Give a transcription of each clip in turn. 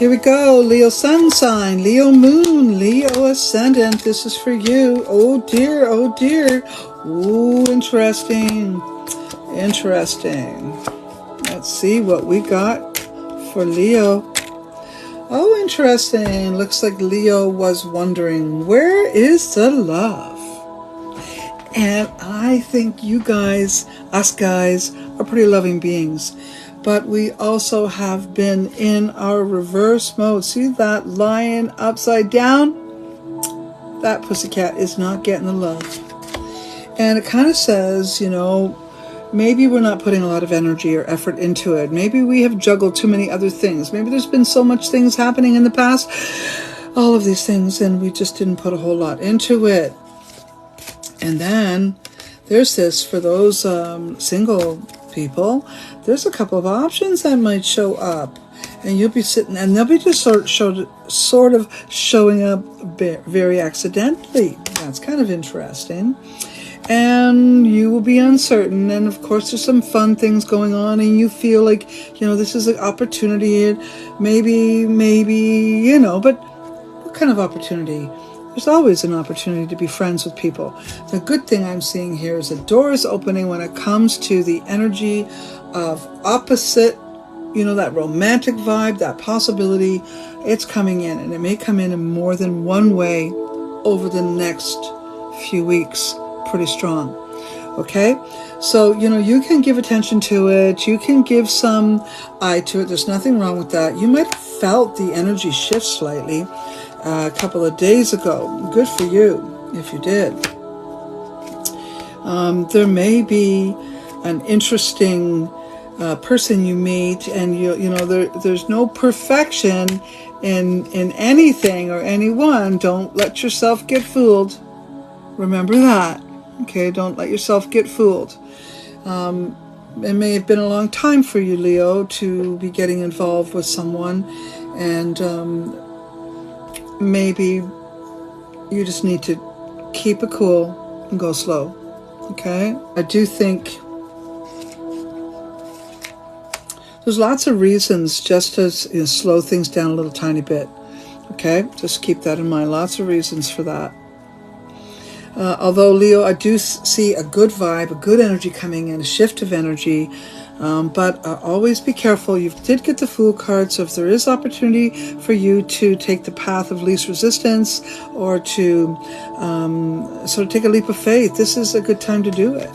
Here we go. Leo sun sign, Leo moon, Leo ascendant. This is for you. Oh dear, oh dear. Ooh, interesting. Interesting. Let's see what we got for Leo. Oh, interesting. Looks like Leo was wondering, where is the love? And I think you guys, us guys, are pretty loving beings. But we also have been in our reverse mode. See that lion upside down? That pussycat is not getting the love. And it kind of says, you know, maybe we're not putting a lot of energy or effort into it. Maybe we have juggled too many other things. Maybe there's been so much things happening in the past, all of these things, and we just didn't put a whole lot into it. And then there's this for those single people. There's a couple of options that might show up, and you'll be sitting, and they'll be just sort of showing up very accidentally. That's kind of interesting. And you will be uncertain, and of course there's some fun things going on, and you feel like, you know, this is an opportunity. Maybe, you know, but what kind of opportunity? There's always an opportunity to be friends with people. The good thing I'm seeing here is the door is opening when it comes to the energy of opposite, you know, that romantic vibe, that possibility. It's coming in, and it may come in more than one way over the next few weeks. Pretty strong. Okay, so you know, you can give attention to it, you can give some eye to it. There's nothing wrong with that. You might have felt the energy shift slightly a couple of days ago. Good for you if you did. There may be an interesting person you meet, and you know, there's no perfection in anything or anyone. Don't let yourself get fooled. Remember that. Okay, don't let yourself get fooled. It may have been a long time for you, Leo, to be getting involved with someone, and maybe you just need to keep it cool and go slow. Okay, I do think there's lots of reasons just to, you know, slow things down a little tiny bit. Okay, just keep that in mind. Lots of reasons for that. Although, Leo, I do see a good vibe, a good energy coming in, a shift of energy, but always be careful. You did get the Fool card, so if there is opportunity for you to take the path of least resistance, or to sort of take a leap of faith, this is a good time to do it.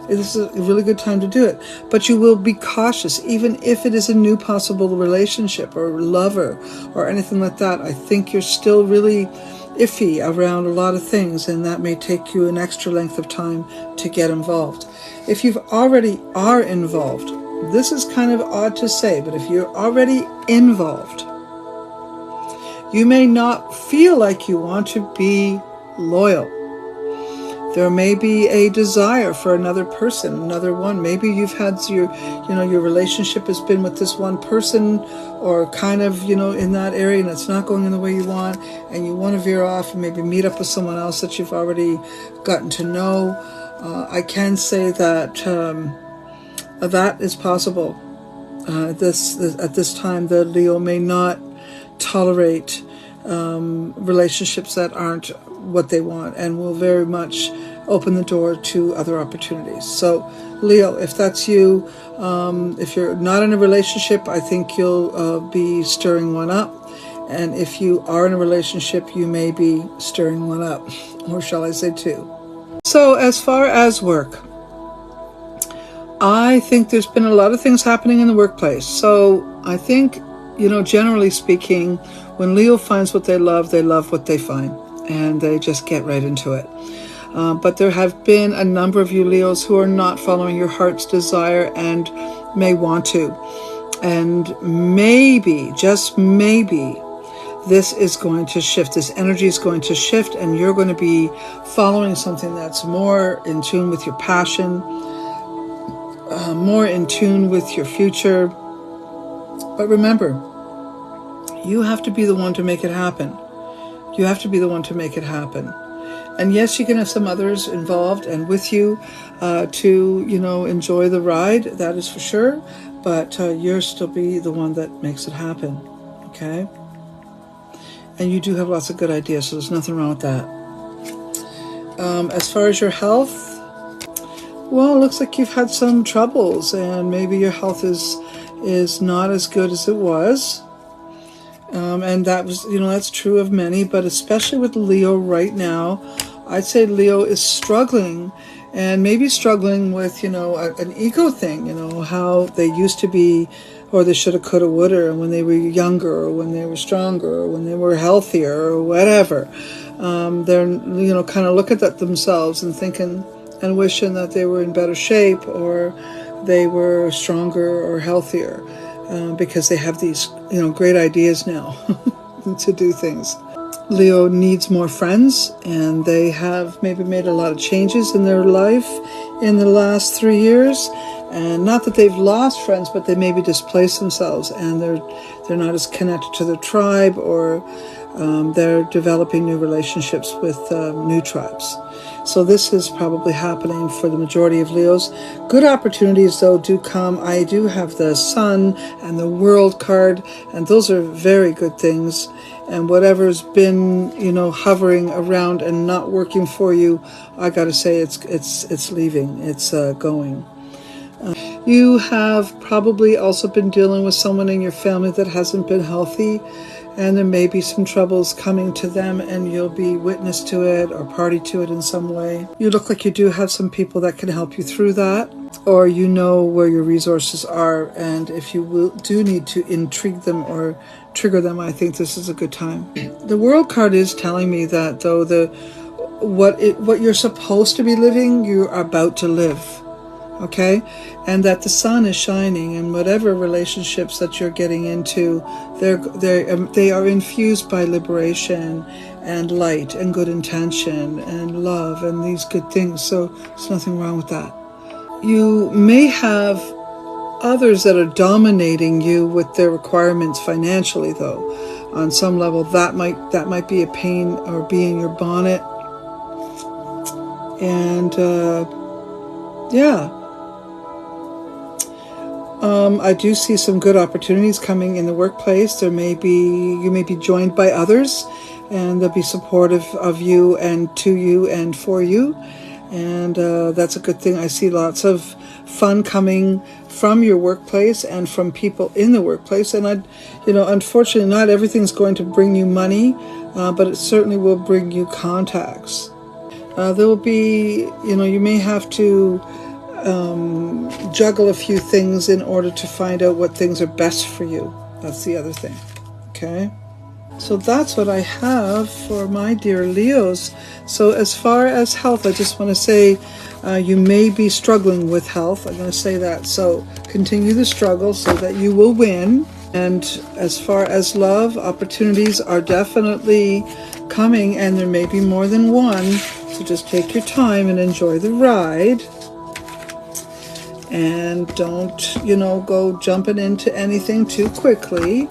This is a really good time to do it. But you will be cautious, even if it is a new possible relationship or lover or anything like that. I think you're still really iffy around a lot of things, and that may take you an extra length of time to get involved. If you already are involved, this is kind of odd to say, but if you're already involved, you may not feel like you want to be loyal. There may be a desire for another person, another one. Maybe you've had your relationship has been with this one person, or kind of, you know, in that area, and it's not going in the way you want, and you want to veer off and maybe meet up with someone else that you've already gotten to know. I can say that that is possible. At this time, the Leo may not tolerate relationships that aren't what they want, and will very much open the door to other opportunities. So, Leo, if that's you, if you're not in a relationship, I think you'll be stirring one up. And if you are in a relationship, you may be stirring one up, or shall I say two. So, as far as work, I think there's been a lot of things happening in the workplace. So, I think, you know, generally speaking, when Leo finds what they love what they find, and they just get right into it. But there have been a number of you Leos who are not following your heart's desire and may want to. And maybe, just maybe, this is going to shift. This energy is going to shift, and you're going to be following something that's more in tune with your passion, more in tune with your future. But remember, you have to be the one to make it happen. You have to be the one to make it happen. And yes, you can have some others involved and with you to, you know, enjoy the ride. That is for sure. But you'll still be the one that makes it happen. okay? And you do have lots of good ideas, so there's nothing wrong with that. As far as your health, well, it looks like you've had some troubles, and maybe your health is not as good as it was. And that was, that's true of many, but especially with Leo right now, I'd say Leo is struggling, and maybe struggling with, an ego thing, how they used to be, or they shoulda, coulda, woulda, when they were younger, or when they were stronger, or when they were healthier, or whatever. They're, kind of look at that themselves and thinking and wishing that they were in better shape, or they were stronger or healthier, because they have these, great ideas now to do things. Leo needs more friends, and they have maybe made a lot of changes in their life in the last 3 years. And not that they've lost friends, but they maybe displaced themselves, and they're not as connected to their tribe, or they're developing new relationships with new tribes. So this is probably happening for the majority of Leos. Good opportunities, though, do come. I do have the Sun and the World card, and those are very good things. And whatever's been, hovering around and not working for you, I got to say it's leaving. It's going. You have probably also been dealing with someone in your family that hasn't been healthy, and there may be some troubles coming to them, and you'll be witness to it or party to it in some way. You look like you do have some people that can help you through that, or you know where your resources are, and if you do need to intrigue them or trigger them, I think this is a good time. The World card is telling me that, though, what you're supposed to be living, you're about to live. Okay, and that the sun is shining, and whatever relationships that you're getting into, they are infused by liberation and light and good intention and love and these good things. So there's nothing wrong with that. You may have others that are dominating you with their requirements financially, though. On some level, that might be a pain or be in your bonnet. And yeah. I do see some good opportunities coming in the workplace. You may be joined by others, and they'll be supportive of you and to you and for you. And that's a good thing. I see lots of fun coming from your workplace and from people in the workplace. And unfortunately, not everything's going to bring you money, but it certainly will bring you contacts. There will be, you may have to juggle a few things in order to find out what things are best for you. That's the other thing. Okay, so that's what I have for my dear Leos. So as far as health, I just want to say you may be struggling with health. I'm going to say that. So continue the struggle so that you will win. And as far as love, opportunities are definitely coming, and there may be more than one. So just take your time and enjoy the ride. And don't, go jumping into anything too quickly.